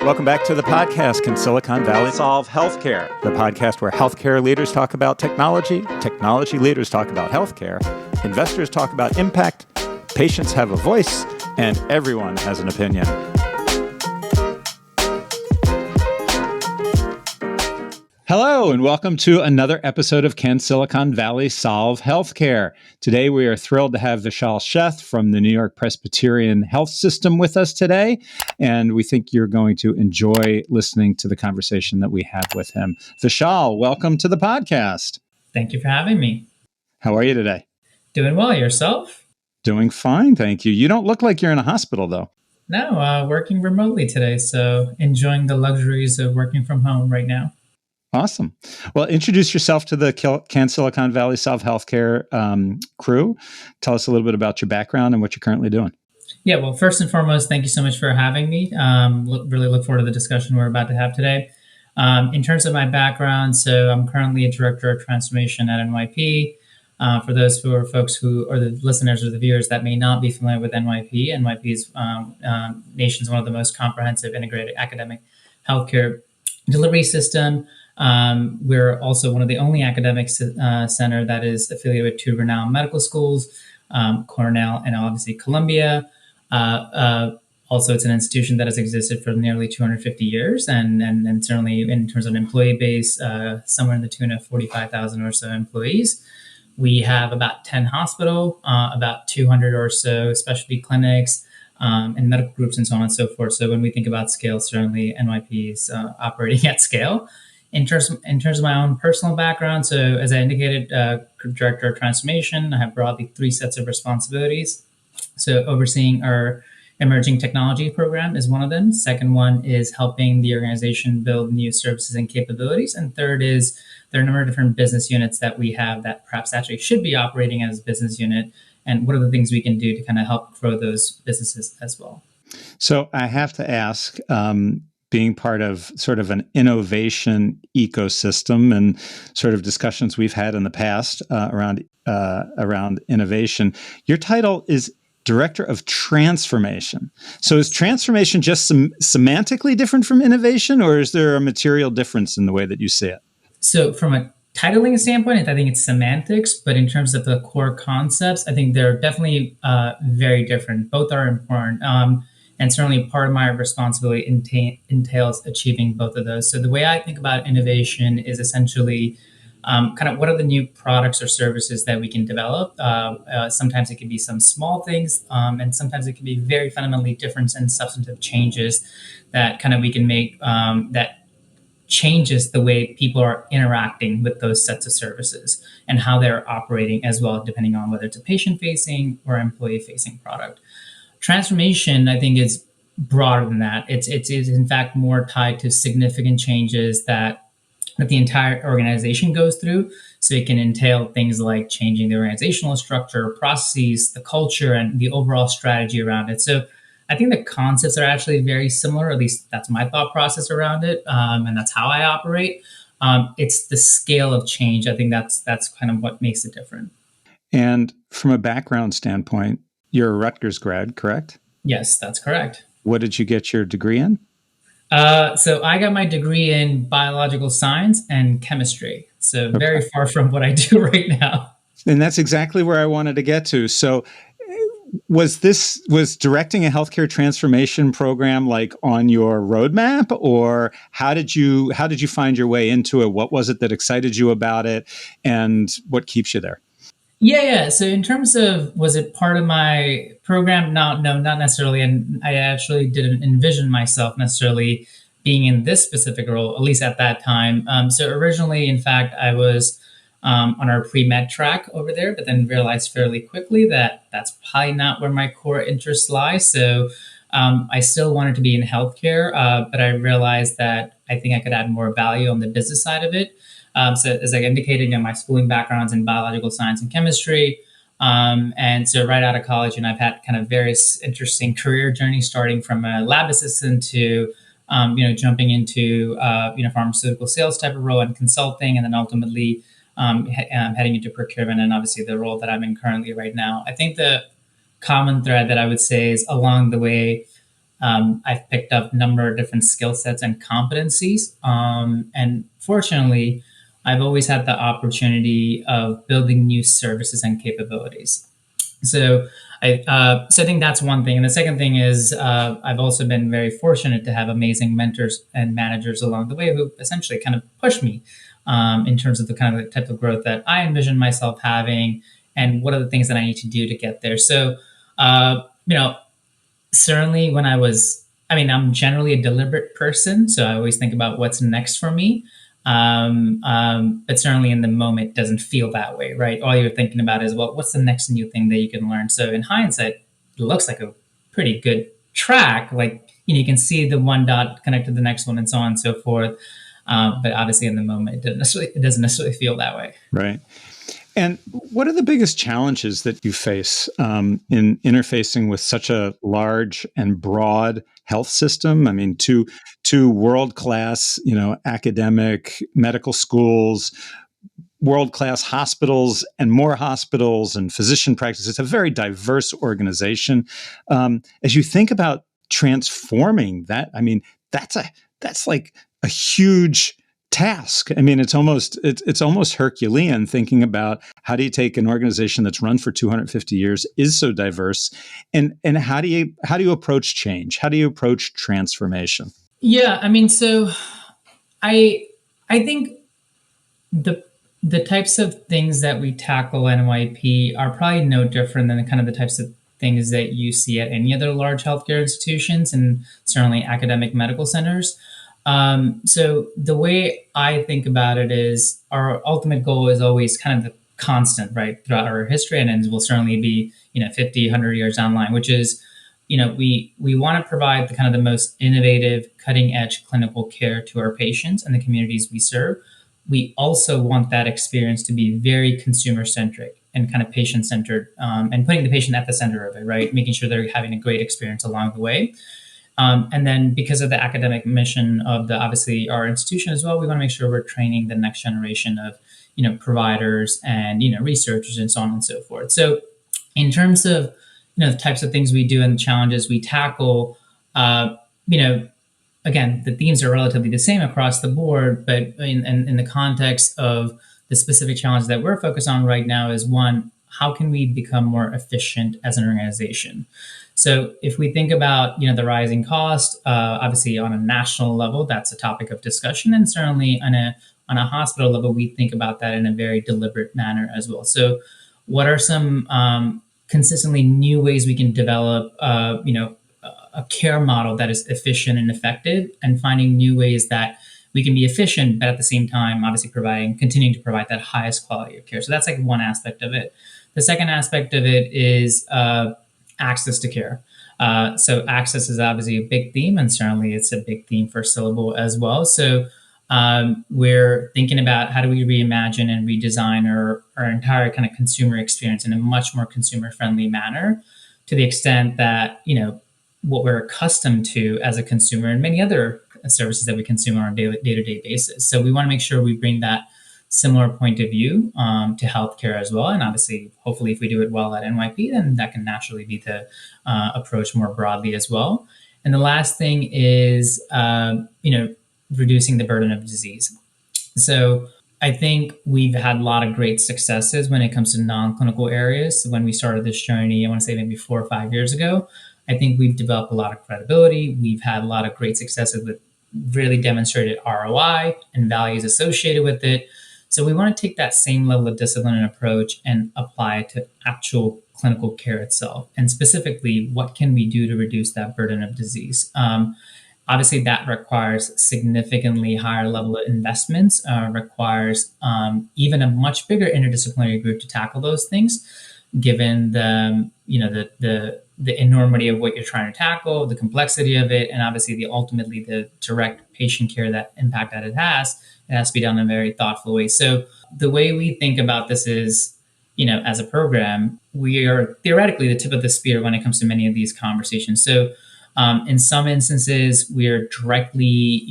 Welcome back to the podcast, Can Silicon Valley Solve Healthcare? The podcast where healthcare leaders talk about technology, technology leaders talk about healthcare, investors talk about impact, patients have a voice, and everyone has an opinion. Hello, and welcome to another episode of Can Silicon Valley Solve Healthcare? Today, we are thrilled to have Vishal Sheth from the NewYork-Presbyterian Health System with us today, and we think you're going to enjoy listening to the conversation that we have with him. Vishal, welcome to the podcast. Thank you for having me. How are you today? Doing well. Yourself? Doing fine, thank you. You don't look like you're in a hospital, though. No, working remotely today, so enjoying the luxuries of working from home right now. Awesome. Well, introduce yourself to the Can Silicon Valley Solve Healthcare crew. Tell us a little bit about your background and what you're currently doing. Yeah, well, first and foremost, thank you so much for having me. Really look forward to the discussion we're about to have today. In terms of my background, so I'm currently a director of transformation at NYP. For those who are folks who are the listeners or the viewers that may not be familiar with NYP, NYP is nation's one of the most comprehensive integrated academic healthcare delivery system. We're also one of the only academic center that is affiliated with two renowned medical schools, Cornell and obviously Columbia. Also, it's an institution that has existed for nearly 250 years, and certainly in terms of employee base, somewhere in the tune of 45,000 or so employees. We have about 10 hospitals, about 200 or so specialty clinics, and medical groups and so on and so forth. So when we think about scale, certainly NYP is operating at scale. In terms of my own personal background, so as I indicated, director of transformation, I have broadly three sets of responsibilities. So overseeing our emerging technology program is one of them. Second one is helping the organization build new services and capabilities. And third is there are a number of different business units that we have that perhaps actually should be operating as a business unit. And what are the things we can do to kind of help grow those businesses as well? So I have to ask, being part of sort of an innovation ecosystem and sort of discussions we've had in the past around innovation, your title is Director of Transformation. So is transformation just semantically different from innovation, or is there a material difference in the way that you see it? So from a titling standpoint, I think it's semantics, but in terms of the core concepts, I think they're definitely very different. Both are important. And certainly part of my responsibility entails achieving both of those. So the way I think about innovation is essentially kind of what are the new products or services that we can develop. Sometimes it can be some small things, and sometimes it can be very fundamentally different and substantive changes that kind of we can make that changes the way people are interacting with those sets of services and how they're operating as well, depending on whether it's a patient-facing or employee-facing product. Transformation, I think, is broader than that. It's in fact more tied to significant changes that the entire organization goes through. So it can entail things like changing the organizational structure, processes, the culture, and the overall strategy around it. So I think the concepts are actually very similar. At least that's my thought process around it, and that's how I operate. It's the scale of change. I think that's kind of what makes it different. And from a background standpoint, you're a Rutgers grad, correct? Yes, that's correct. What did you get your degree in? So I got my degree in biological science and chemistry. So very far from what I do right now. And that's exactly where I wanted to get to. So was directing a healthcare transformation program like on your roadmap, or how did you find your way into it? What was it that excited you about it, and what keeps you there? Yeah. So in terms of, was it part of my program? No, not necessarily. And I actually didn't envision myself necessarily being in this specific role, at least at that time. So originally, in fact, I was on our pre-med track over there, but then realized fairly quickly that that's probably not where my core interests lie. So I still wanted to be in healthcare, but I realized that I think I could add more value on the business side of it. So as I indicated, my schooling background's in biological science and chemistry. And so right out of college, I've had kind of various interesting career journeys, starting from a lab assistant to, jumping into, pharmaceutical sales type of role and consulting, and then ultimately heading into procurement, and obviously the role that I'm in currently right now. I think the common thread that I would say is along the way, I've picked up a number of different skill sets and competencies. And fortunately, I've always had the opportunity of building new services and capabilities. So I think that's one thing. And the second thing is I've also been very fortunate to have amazing mentors and managers along the way who essentially kind of push me in terms of the kind of the type of growth that I envision myself having and what are the things that I need to do to get there. So, you know, certainly when I'm generally a deliberate person. So I always think about what's next for me. But certainly in the moment, it doesn't feel that way, right? All you're thinking about is, well, what's the next new thing that you can learn? So in hindsight, it looks like a pretty good track. Like, you can see the one dot connect to the next one and so on and so forth. But obviously in the moment, it doesn't necessarily feel that way. Right. And what are the biggest challenges that you face in interfacing with such a large and broad health system? I mean, two world-class, academic medical schools, world-class hospitals, and more hospitals and physician practices. It's a very diverse organization. As you think about transforming that, I mean, that's like a huge task. I mean, it's almost Herculean thinking about how do you take an organization that's run for 250 years, is so diverse, and how do you approach change? How do you approach transformation? Yeah, I mean, so I I think the types of things that we tackle at NYP are probably no different than the kind of the types of things that you see at any other large healthcare institutions and certainly academic medical centers. So the way I think about it is our ultimate goal is always kind of the constant, right, throughout our history, and it will certainly be 50, 100 years down the line, which is we want to provide the kind of the most innovative, cutting edge clinical care to our patients and the communities we serve. We also want that experience to be very consumer centric and kind of patient centered, and putting the patient at the center of it, right? Making sure they're having a great experience along the way. And then because of the academic mission of obviously our institution as well, we want to make sure we're training the next generation of, providers and, researchers and so on and so forth. So in terms of, the types of things we do and the challenges we tackle, again, the themes are relatively the same across the board, but in the context of the specific challenge that we're focused on right now is one, how can we become more efficient as an organization? So if we think about, the rising cost, obviously on a national level, that's a topic of discussion. And certainly on a hospital level, we think about that in a very deliberate manner as well. So what are some consistently new ways we can develop, a care model that is efficient and effective, and finding new ways that we can be efficient, but at the same time, obviously continuing to provide that highest quality of care. So that's like one aspect of it. The second aspect of it is access to care. So access is obviously a big theme, and certainly it's a big theme for Syllable as well. So we're thinking about how do we reimagine and redesign our entire kind of consumer experience in a much more consumer friendly manner, to the extent that, what we're accustomed to as a consumer and many other services that we consume on a day-to-day basis. So we want to make sure we bring that similar point of view to healthcare as well. And obviously, hopefully, if we do it well at NYP, then that can naturally be the approach more broadly as well. And the last thing is, reducing the burden of disease. So I think we've had a lot of great successes when it comes to non-clinical areas. When we started this journey, I want to say maybe 4 or 5 years ago, I think we've developed a lot of credibility. We've had a lot of great successes with really demonstrated ROI and values associated with it. So we want to take that same level of discipline and approach and apply it to actual clinical care itself. And specifically, what can we do to reduce that burden of disease? Obviously, that requires significantly higher level of investments, requires even a much bigger interdisciplinary group to tackle those things, given the enormity of what you're trying to tackle, the complexity of it, and obviously ultimately the direct patient care that impact that it has to be done in a very thoughtful way. So the way we think about this is, as a program, we are theoretically the tip of the spear when it comes to many of these conversations. So in some instances, we're directly,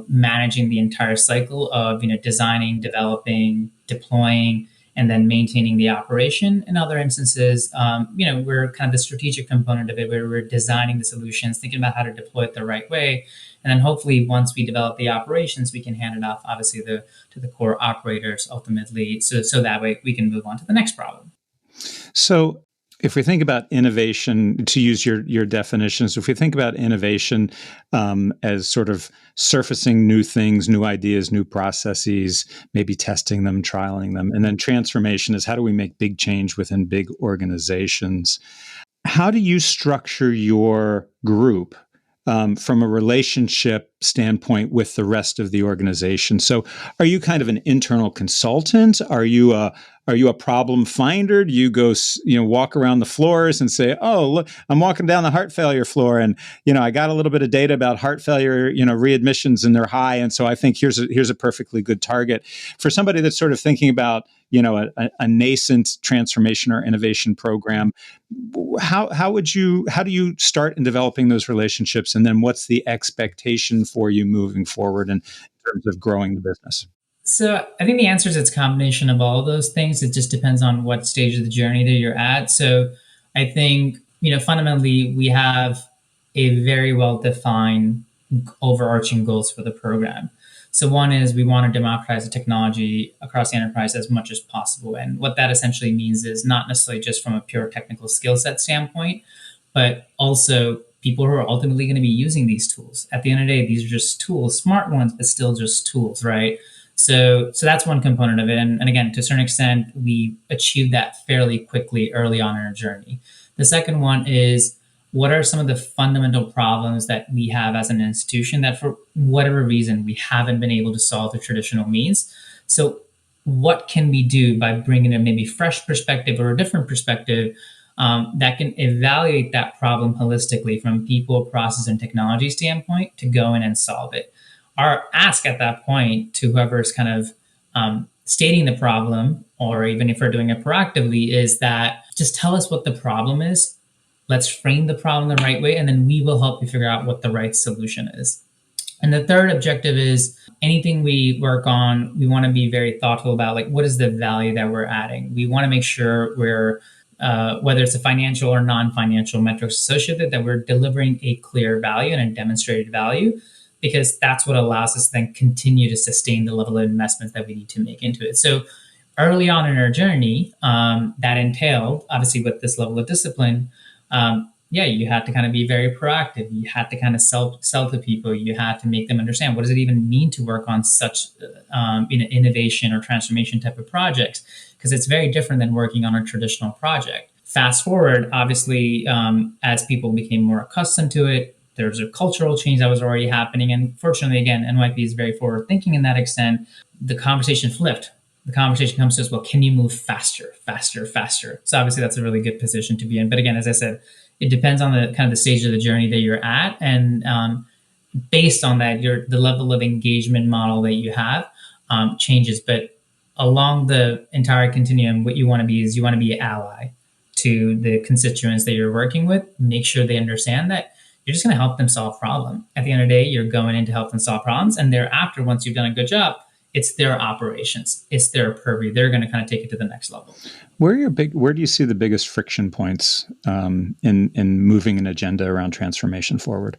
managing the entire cycle of, designing, developing, deploying, and then maintaining the operation. In other instances, we're kind of the strategic component of it, where we're designing the solutions, thinking about how to deploy it the right way. And then hopefully once we develop the operations, we can hand it off, obviously, to the core operators ultimately. So that way we can move on to the next problem. So if we think about innovation, to use your definitions, if we think about innovation as sort of surfacing new things, new ideas, new processes, maybe testing them, trialing them, and then transformation is how do we make big change within big organizations? How do you structure your group from a relationship standpoint with the rest of the organization? So are you kind of an internal consultant? Are you a problem finder? Do you go, walk around the floors and say, oh, look, I'm walking down the heart failure floor and, I got a little bit of data about heart failure, readmissions, and they're high. And so I think here's a perfectly good target for somebody that's sort of thinking about, a nascent transformation or innovation program. How do you start in developing those relationships? And then what's the expectation for you moving forward in terms of growing the business? So I think the answer is it's a combination of all of those things. It just depends on what stage of the journey that you're at. So I think, fundamentally, we have a very well-defined overarching goals for the program. So one is we want to democratize the technology across the enterprise as much as possible. And what that essentially means is not necessarily just from a pure technical skill set standpoint, but also people who are ultimately going to be using these tools. At the end of the day, these are just tools, smart ones, but still just tools, right? So that's one component of it. And again, to a certain extent, we achieved that fairly quickly early on in our journey. The second one is, what are some of the fundamental problems that we have as an institution that for whatever reason we haven't been able to solve the traditional means? So what can we do by bringing a maybe fresh perspective or a different perspective that can evaluate that problem holistically from people, process, and technology standpoint to go in and solve it? Our ask at that point to whoever's kind of stating the problem, or even if we're doing it proactively, is that just tell us what the problem is. Let's frame the problem the right way, and then we will help you figure out what the right solution is. And the third objective is anything we work on, we want to be very thoughtful about, like, what is the value that we're adding? We want to make sure we're, whether it's a financial or non-financial metrics associated, that we're delivering a clear value and a demonstrated value, because that's what allows us to then continue to sustain the level of investments that we need to make into it. So early on in our journey, that entailed, obviously, with this level of discipline, you had to kind of be very proactive. You had to kind of sell to people. You had to make them understand, what does it even mean to work on such innovation or transformation type of projects, because it's very different than working on a traditional project. Fast forward, obviously, as people became more accustomed to it, there's a cultural change that was already happening. And fortunately, again, NYP is very forward thinking in that extent. The conversation flipped. The conversation comes to us, well, can you move faster? So obviously that's a really good position to be in. But again, as I said, it depends on the kind of the stage of the journey that you're at. And based on that, the level of engagement model that you have changes. But along the entire continuum, what you want to be is you want to be an ally to the constituents that you're working with. Make sure they understand that you're just going to help them solve problems. At the end of the day, you're going in to help them solve problems. And thereafter, once you've done a good job, it's their operations. It's their purview. They're going to kind of take it to the next level. Where do you see the biggest friction points in moving an agenda around transformation forward?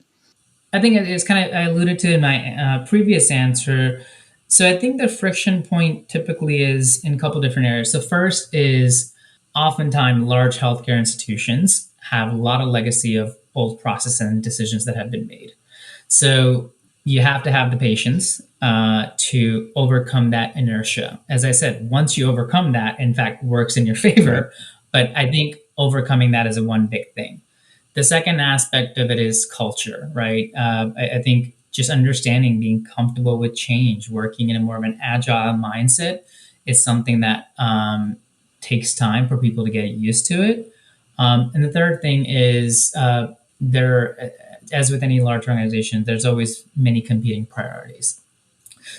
I think it's kind of, I alluded to in my previous answer. So I think the friction point typically is in a couple different areas. So first is oftentimes large healthcare institutions have a lot of legacy of old process and decisions that have been made. So you have to have the patience to overcome that inertia. As I said, once you overcome that, in fact, works in your favor. But I think overcoming that is a one big thing. The second aspect of it is culture, right? I think just understanding, being comfortable with change, working in a more of an agile mindset is something that takes time for people to get used to it. And the third thing is as with any large organization, there's always many competing priorities.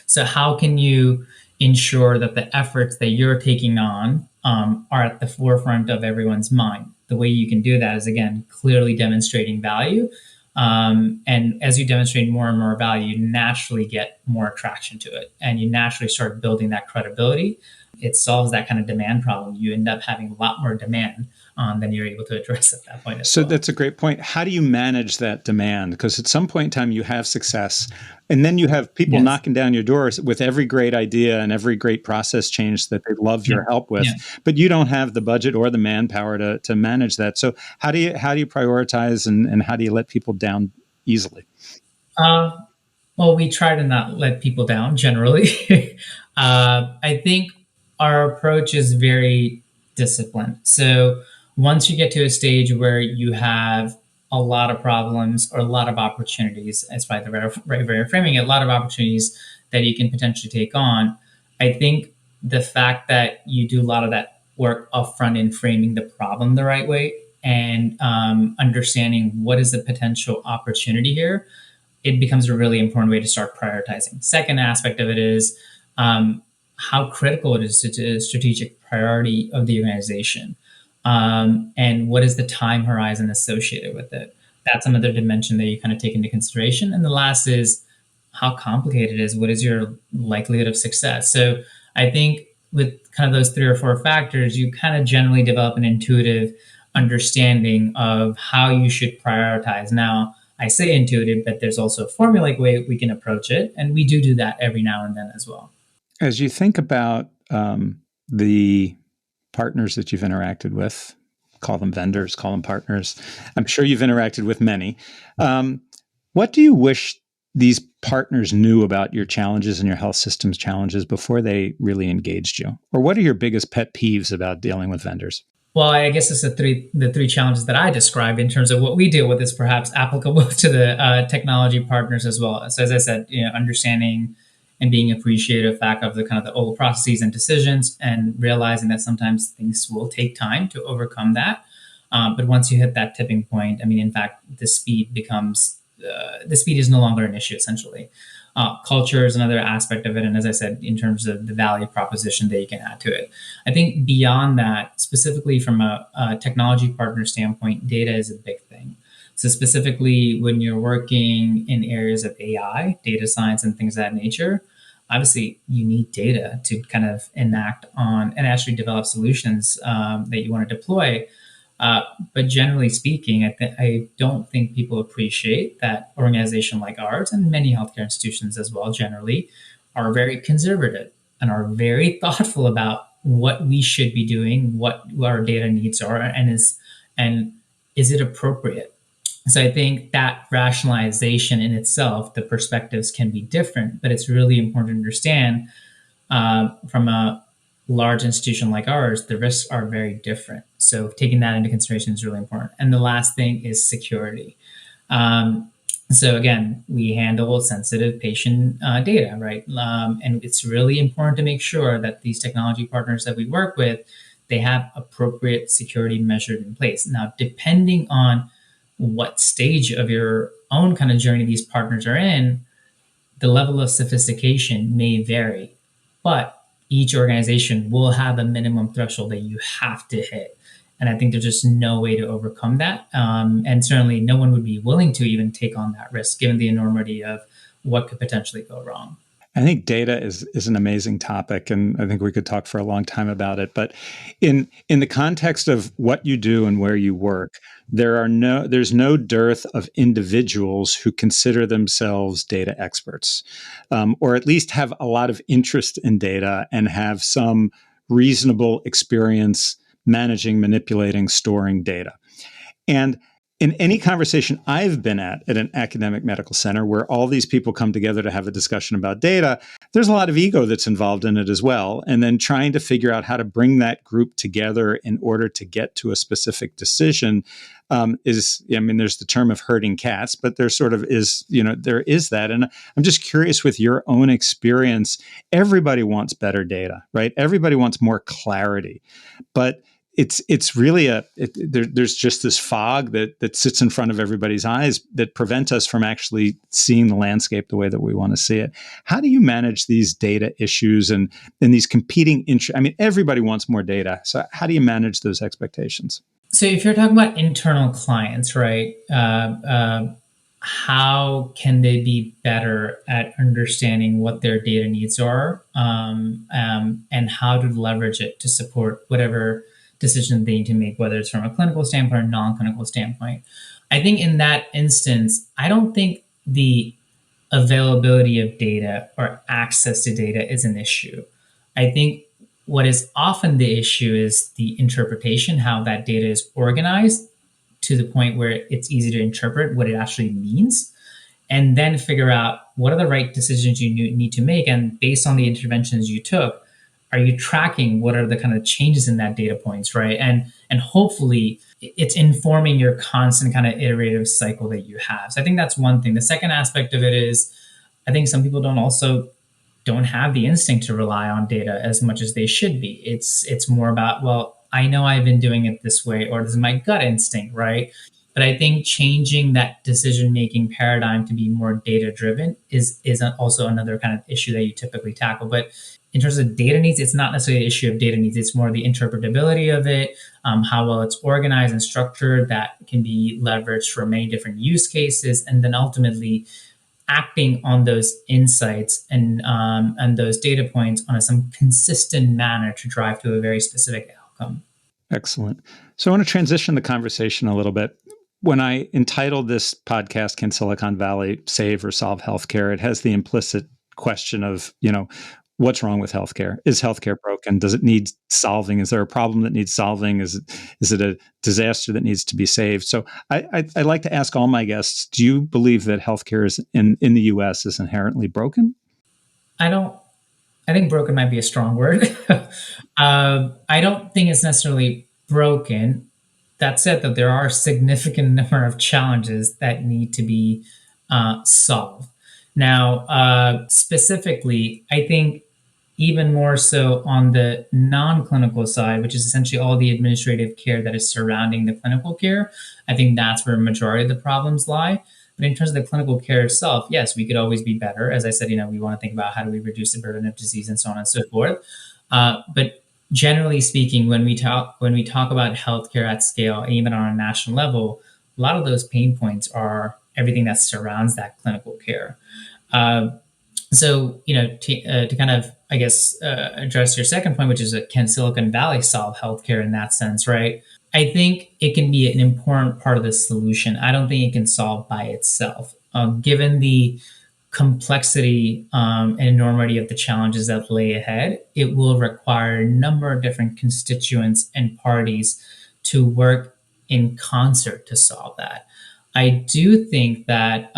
So how can you ensure that the efforts that you're taking on are at the forefront of everyone's mind? The way you can do that is, again, clearly demonstrating value And as you demonstrate more and more value, you naturally get more attraction to it, and you naturally start building that credibility. It solves that kind of demand problem. You end up having a lot more demand than you're able to address at that point as So well. that's a great point. How do you manage that demand? Because at some point in time, you have success, and then you have people Yes. knocking down your doors with every great idea and every great process change that they love Yeah. your help with, Yeah. but you don't have the budget or the manpower to manage that. So how do you prioritize, and how do you let people down easily? Uh, well, we try to not let people down generally. I think our approach is very disciplined. So once you get to a stage where you have a lot of problems or a lot of opportunities, as by the right way of framing it, a lot of opportunities that you can potentially take on, I think the fact that you do a lot of that work upfront in framing the problem the right way and understanding what is the potential opportunity here, it becomes a really important way to start prioritizing. Second aspect of it is how critical it is to the strategic priority of the organization, and what is the time horizon associated with it. That's another dimension that you kind of take into consideration. And the last is how complicated it is. What is your likelihood of success? So I think with kind of those three or four factors, you kind of generally develop an intuitive understanding of how you should prioritize. Now, I say intuitive, but there's also a formulaic way we can approach it. And we do that every now and then as well. As you think about the partners that you've interacted with, call them vendors, call them partners. I'm sure you've interacted with many. What do you wish these partners knew about your challenges and your health systems challenges before they really engaged you? Or what are your biggest pet peeves about dealing with vendors? Well, I guess it's the three challenges that I described in terms of what we deal with is perhaps applicable to the technology partners as well. So as I said, understanding and being appreciative of the fact of the kind of the old processes and decisions, and realizing that sometimes things will take time to overcome that. But once you hit that tipping point, I mean, in fact, the speed is no longer an issue essentially. Culture is another aspect of it. And as I said, in terms of the value proposition that you can add to it, I think beyond that, specifically from a technology partner standpoint, data is a big thing. So specifically when you're working in areas of AI, data science, and things of that nature, obviously you need data to kind of enact on and actually develop solutions that you want to deploy. But generally speaking, I don't think people appreciate that organization like ours and many healthcare institutions as well generally are very conservative and are very thoughtful about what we should be doing, what our data needs are, and is it appropriate. So I think that rationalization in itself, the perspectives can be different, but it's really important to understand from a large institution like ours, the risks are very different. So taking that into consideration is really important. And the last thing is security. So again, we handle sensitive patient data, right? And it's really important to make sure that these technology partners that we work with, they have appropriate security measures in place. Now, depending on what stage of your own kind of journey these partners are in, the level of sophistication may vary, but each organization will have a minimum threshold that you have to hit. And I think there's just no way to overcome that. And certainly no one would be willing to even take on that risk given the enormity of what could potentially go wrong. I think data is an amazing topic, and I think we could talk for a long time about it. But in the context of what you do and where you work, there's no dearth of individuals who consider themselves data experts, or at least have a lot of interest in data and have some reasonable experience managing, manipulating, storing data. And in any conversation I've been at an academic medical center where all these people come together to have a discussion about data, there's a lot of ego that's involved in it as well. And then trying to figure out how to bring that group together in order to get to a specific decision there's the term of herding cats, but there sort of is, there is that. And I'm just curious with your own experience, everybody wants better data, right? Everybody wants more clarity, but it's really there's just this fog that sits in front of everybody's eyes that prevent us from actually seeing the landscape the way that we want to see it. How do you manage these data issues and these competing interests? I mean, everybody wants more data. So how do you manage those expectations? So if you're talking about internal clients, right? how can they be better at understanding what their data needs are, and how to leverage it to support whatever decision they need to make, whether it's from a clinical standpoint or non-clinical standpoint. I think in that instance, I don't think the availability of data or access to data is an issue. I think what is often the issue is the interpretation, how that data is organized to the point where it's easy to interpret what it actually means, and then figure out what are the right decisions you need to make. And based on the interventions you took, are you tracking what are the kind of changes in that data points, right? And hopefully it's informing your constant kind of iterative cycle that you have. So I think that's one thing. The second aspect of it is I think some people don't have the instinct to rely on data as much as they should be. It's more about, well, I know I've been doing it this way, or this is my gut instinct, right? But I think changing that decision making paradigm to be more data driven is also another kind of issue that you typically tackle. But in terms of data needs, it's not necessarily an issue of data needs. It's more the interpretability of it, how well it's organized and structured that can be leveraged for many different use cases, and then ultimately acting on those insights and those data points on some consistent manner to drive to a very specific outcome. Excellent. So I want to transition the conversation a little bit. When I entitled this podcast, Can Silicon Valley Save or Solve Healthcare? It has the implicit question of, what's wrong with healthcare? Is healthcare broken? Does it need solving? Is there a problem that needs solving? Is it a disaster that needs to be saved? So I like to ask all my guests, do you believe that healthcare is in the US is inherently broken? I think broken might be a strong word. I don't think it's necessarily broken. That said, that there are a significant number of challenges that need to be solved. Now, specifically, I think even more so on the non-clinical side, which is essentially all the administrative care that is surrounding the clinical care, I think that's where a majority of the problems lie. But in terms of the clinical care itself, yes, we could always be better. As I said, we want to think about how do we reduce the burden of disease and so on and so forth. But generally speaking, when we talk about healthcare at scale, even on a national level, a lot of those pain points are everything that surrounds that clinical care. So, to kind of, I guess, address your second point, which is can Silicon Valley solve healthcare in that sense, right? I think it can be an important part of the solution. I don't think it can solve by itself. Given the complexity and enormity of the challenges that lay ahead, it will require a number of different constituents and parties to work in concert to solve that. I do think that,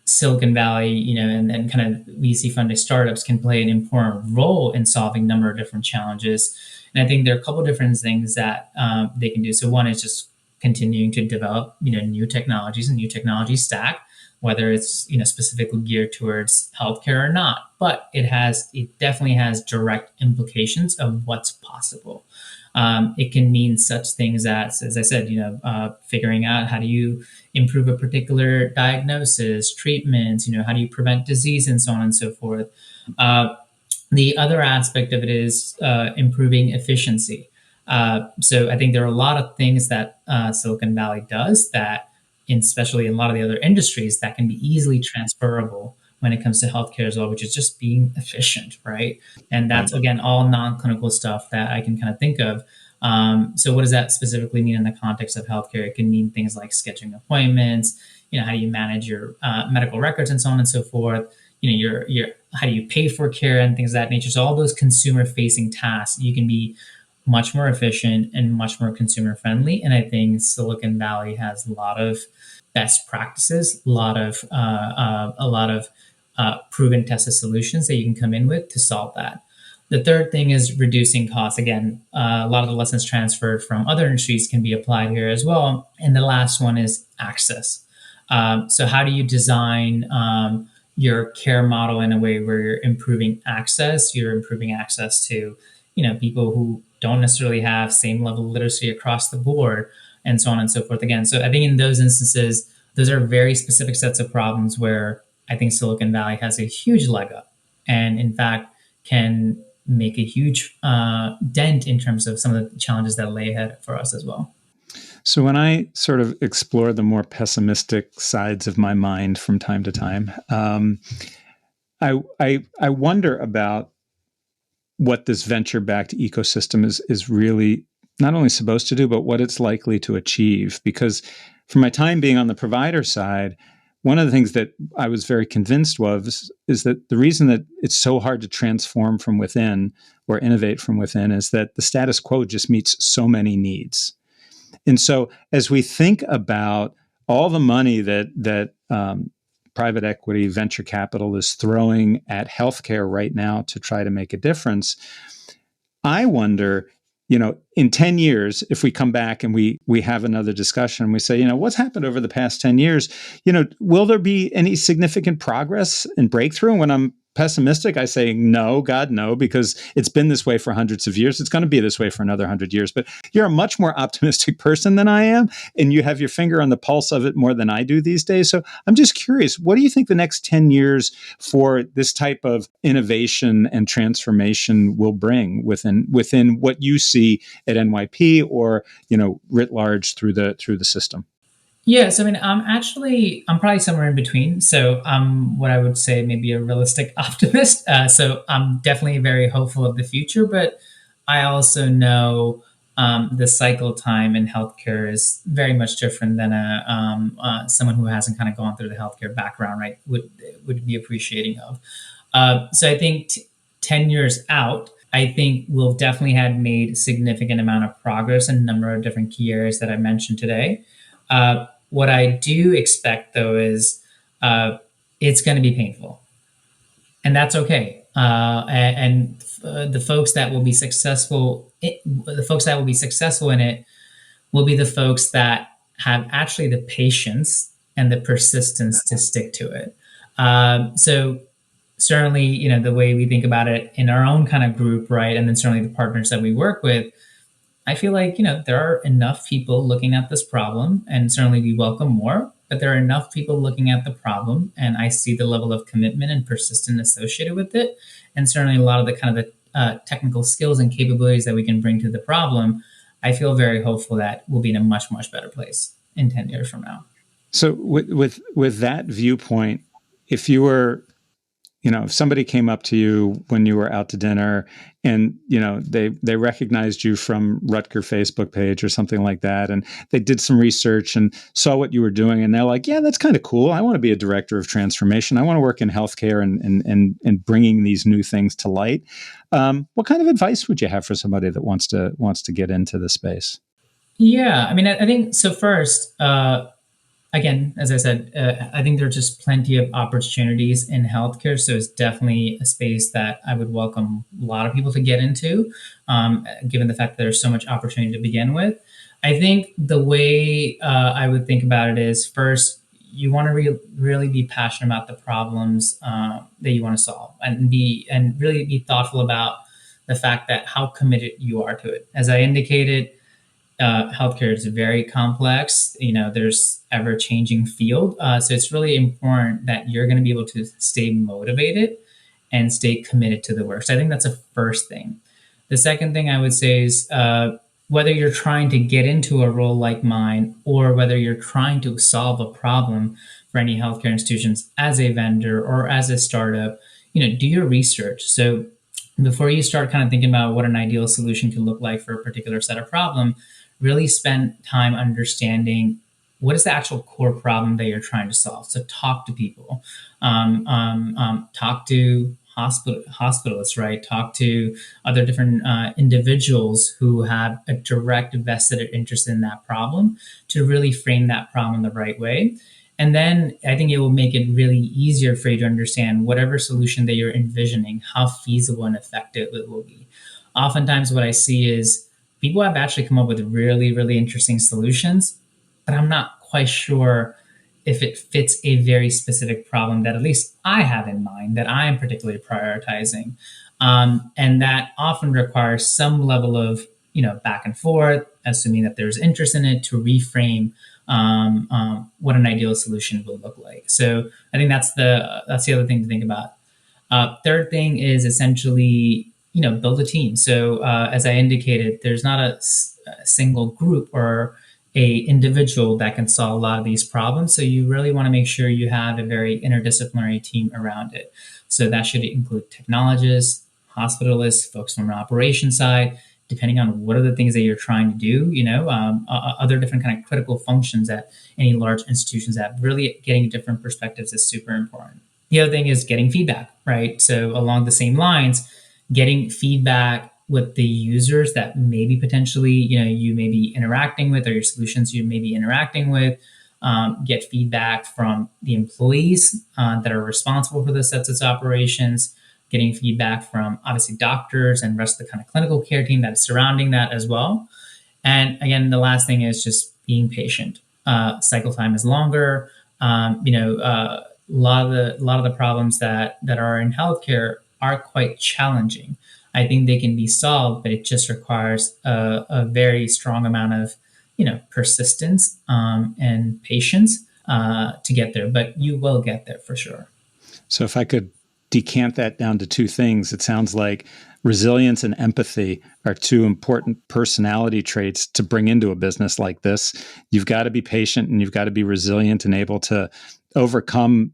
Silicon Valley, and kind of VC funded startups can play an important role in solving a number of different challenges. And I think there are a couple of different things that they can do. So one is just continuing to develop, new technologies and new technology stack, whether it's, specifically geared towards healthcare or not. But it definitely has direct implications of what's possible. It can mean such things as I said, figuring out how do you improve a particular diagnosis, treatments, how do you prevent disease and so on and so forth. The other aspect of it is improving efficiency. So I think there are a lot of things that Silicon Valley does that, especially in a lot of the other industries, that can be easily transferable when it comes to healthcare as well, which is just being efficient, right? And that's, again, all non-clinical stuff that I can kind of think of. So what does that specifically mean in the context of healthcare? It can mean things like scheduling appointments, how do you manage your medical records and so on and so forth. Your how do you pay for care and things of that nature. So all those consumer-facing tasks, you can be much more efficient and much more consumer friendly. And I think Silicon Valley has a lot of best practices, a lot of proven tested solutions that you can come in with to solve that. The third thing is reducing costs. Again, a lot of the lessons transferred from other industries can be applied here as well. And the last one is access. So how do you design your care model in a way where you're improving access? You're improving access to, people who don't necessarily have same level of literacy across the board and so on and so forth again. So I think in those instances, those are very specific sets of problems where I think Silicon Valley has a huge leg up and in fact can make a huge dent in terms of some of the challenges that lay ahead for us as well. So when I sort of explore the more pessimistic sides of my mind from time to time, I wonder about what this venture-backed ecosystem is really not only supposed to do, but what it's likely to achieve. Because from my time being on the provider side, one of the things that I was very convinced of is that the reason that it's so hard to transform from within or innovate from within is that the status quo just meets so many needs. And so, as we think about all the money that private equity, venture capital is throwing at healthcare right now to try to make a difference, I wonder, in 10 years, if we come back and we have another discussion and we say, what's happened over the past 10 years, will there be any significant progress and breakthrough? And when I'm pessimistic, I say, no, God, no, because it's been this way for hundreds of years. It's going to be this way for another 100 years. But you're a much more optimistic person than I am, and you have your finger on the pulse of it more than I do these days. So I'm just curious, what do you think the next 10 years for this type of innovation and transformation will bring within what you see at NYP or, writ large through the system? Yeah, so I mean, I'm probably somewhere in between. So I'm what I would say maybe a realistic optimist. So I'm definitely very hopeful of the future, but I also know the cycle time in healthcare is very much different than someone who hasn't kind of gone through the healthcare background, right? Would be appreciating of. So I think 10 years out, I think we'll definitely have made a significant amount of progress in a number of different key areas that I mentioned today. What I do expect, though, is it's going to be painful, and that's okay. The folks that will be successful, the folks that will be successful in it, will be the folks that have actually the patience and the persistence to stick to it. So certainly, the way we think about it in our own kind of group, right, and then certainly the partners that we work with, I feel like, there are enough people looking at this problem, and certainly we welcome more, but there are enough people looking at the problem, and I see the level of commitment and persistence associated with it, and certainly a lot of the kind of the technical skills and capabilities that we can bring to the problem. I feel very hopeful that we'll be in a much, much better place in 10 years from now. So with that viewpoint, if you were, if somebody came up to you when you were out to dinner and, they recognized you from Rutger Facebook page or something like that, and they did some research and saw what you were doing, and they're like, yeah, that's kind of cool. I want to be a director of transformation. I want to work in healthcare and bringing these new things to light. What kind of advice would you have for somebody that wants to get into the space? Yeah, I mean, I think so. First, again, as I said, I think there's just plenty of opportunities in healthcare. So it's definitely a space that I would welcome a lot of people to get into, given the fact that there's so much opportunity to begin with. I think the way I would think about it is, first, you want to really be passionate about the problems that you want to solve, and really be thoughtful about the fact that how committed you are to it. As I indicated, healthcare is very complex. There's ever-changing field, so it's really important that you're going to be able to stay motivated and stay committed to the work. So I think that's a first thing. The second thing I would say is whether you're trying to get into a role like mine or whether you're trying to solve a problem for any healthcare institutions as a vendor or as a startup, do your research. So before you start kind of thinking about what an ideal solution could look like for a particular set of problem, really spend time understanding what is the actual core problem that you're trying to solve. So talk to people, talk to hospitalists, right? Talk to other different individuals who have a direct vested interest in that problem to really frame that problem the right way. And then I think it will make it really easier for you to understand whatever solution that you're envisioning, how feasible and effective it will be. Oftentimes what I see is people have actually come up with really, really interesting solutions, but I'm not quite sure if it fits a very specific problem that at least I have in mind that I am particularly prioritizing. And that often requires some level of, back and forth, assuming that there's interest in it, to reframe what an ideal solution will look like. So I think that's the other thing to think about. Third thing is essentially, build a team. So as I indicated, there's not a single group or a individual that can solve a lot of these problems. So you really want to make sure you have a very interdisciplinary team around it. So that should include technologists, hospitalists, folks from an operations side, depending on what are the things that you're trying to do, other different kind of critical functions at any large institutions have. Really getting different perspectives is super important. The other thing is getting feedback, right? So along the same lines, getting feedback with the users that maybe potentially you may be interacting with, or your solutions you may be interacting with. Get feedback from the employees that are responsible for the sets of operations, getting feedback from obviously doctors and rest of the kind of clinical care team that is surrounding that as well. And again, the last thing is just being patient. Cycle time is longer. A lot of the problems that are in healthcare are quite challenging. I think they can be solved, but it just requires a very strong amount of persistence and patience to get there. But you will get there for sure. So if I could decant that down to two things, it sounds like resilience and empathy are two important personality traits to bring into a business like this. You've got to be patient and you've got to be resilient and able to overcome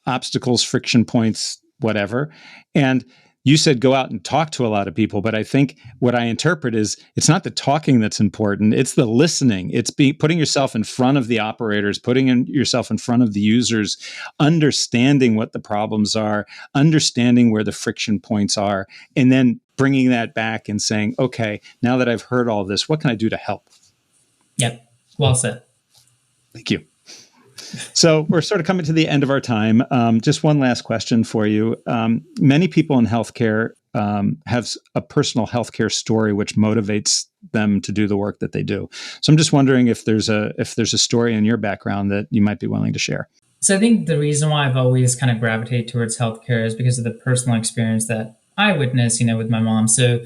obstacles, friction points, whatever. And you said go out and talk to a lot of people, but I think what I interpret is it's not the talking that's important, it's the listening. It's putting yourself in front of the operators, yourself in front of the users, understanding what the problems are, understanding where the friction points are, and then bringing that back and saying, okay, now that I've heard all this, what can I do to help? Yep. Well said. Thank you. So we're sort of coming to the end of our time. Just one last question for you. Many people in healthcare have a personal healthcare story which motivates them to do the work that they do. So I'm just wondering if there's a story in your background that you might be willing to share. So I think the reason why I've always kind of gravitated towards healthcare is because of the personal experience that I witnessed, with my mom. So,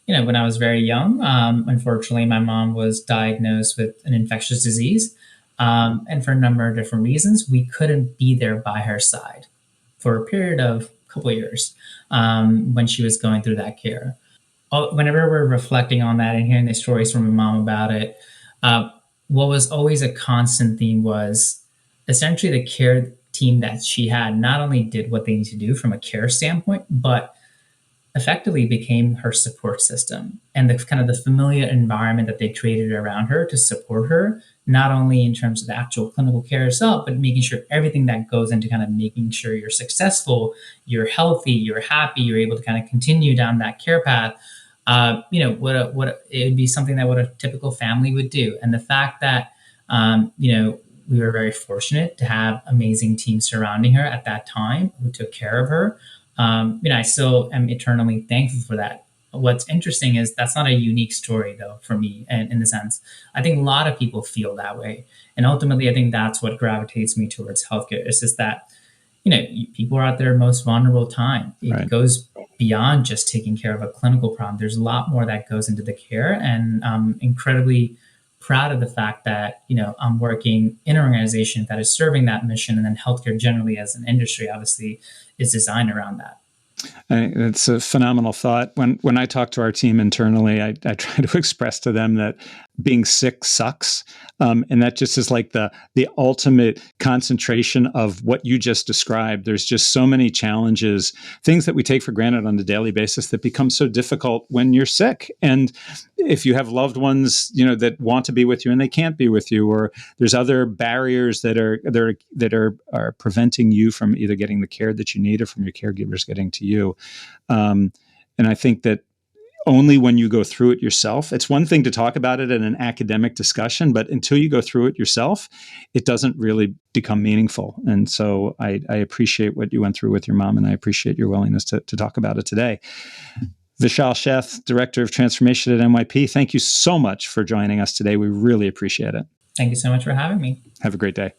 when I was very young, unfortunately, my mom was diagnosed with an infectious disease. And for a number of different reasons, we couldn't be there by her side for a period of a couple of years when she was going through that care. Whenever we're reflecting on that and hearing the stories from my mom about it, what was always a constant theme was essentially the care team that she had not only did what they need to do from a care standpoint, but effectively became her support system and the kind of the familiar environment that they created around her to support her, not only in terms of the actual clinical care itself, but making sure everything that goes into kind of making sure you're successful, you're healthy, you're happy, you're able to kind of continue down that care path. What it would be something that what a typical family would do. And the fact that, we were very fortunate to have amazing teams surrounding her at that time who took care of her. I still am eternally thankful for that. What's interesting is that's not a unique story, though, for me, and in the sense, I think a lot of people feel that way. And ultimately, I think that's what gravitates me towards healthcare. It's just that, people are at their most vulnerable time. It goes beyond just taking care of a clinical problem. There's a lot more that goes into the care. And I'm incredibly proud of the fact that, I'm working in an organization that is serving that mission. And then healthcare generally as an industry, obviously, is designed around that. It's a phenomenal thought. When I talk to our team internally, I try to express to them that being sick sucks. And that just is like the ultimate concentration of what you just described. There's just so many challenges, things that we take for granted on a daily basis that become so difficult when you're sick. And if you have loved ones, that want to be with you and they can't be with you, or there's other barriers that are preventing you from either getting the care that you need or from your caregivers getting to you. And I think that only when you go through it yourself, it's one thing to talk about it in an academic discussion, but until you go through it yourself, it doesn't really become meaningful. And so I appreciate what you went through with your mom, and I appreciate your willingness to talk about it today. Vishal Sheth, Director of Transformation at NYP, thank you so much for joining us today. We really appreciate it. Thank you so much for having me. Have a great day.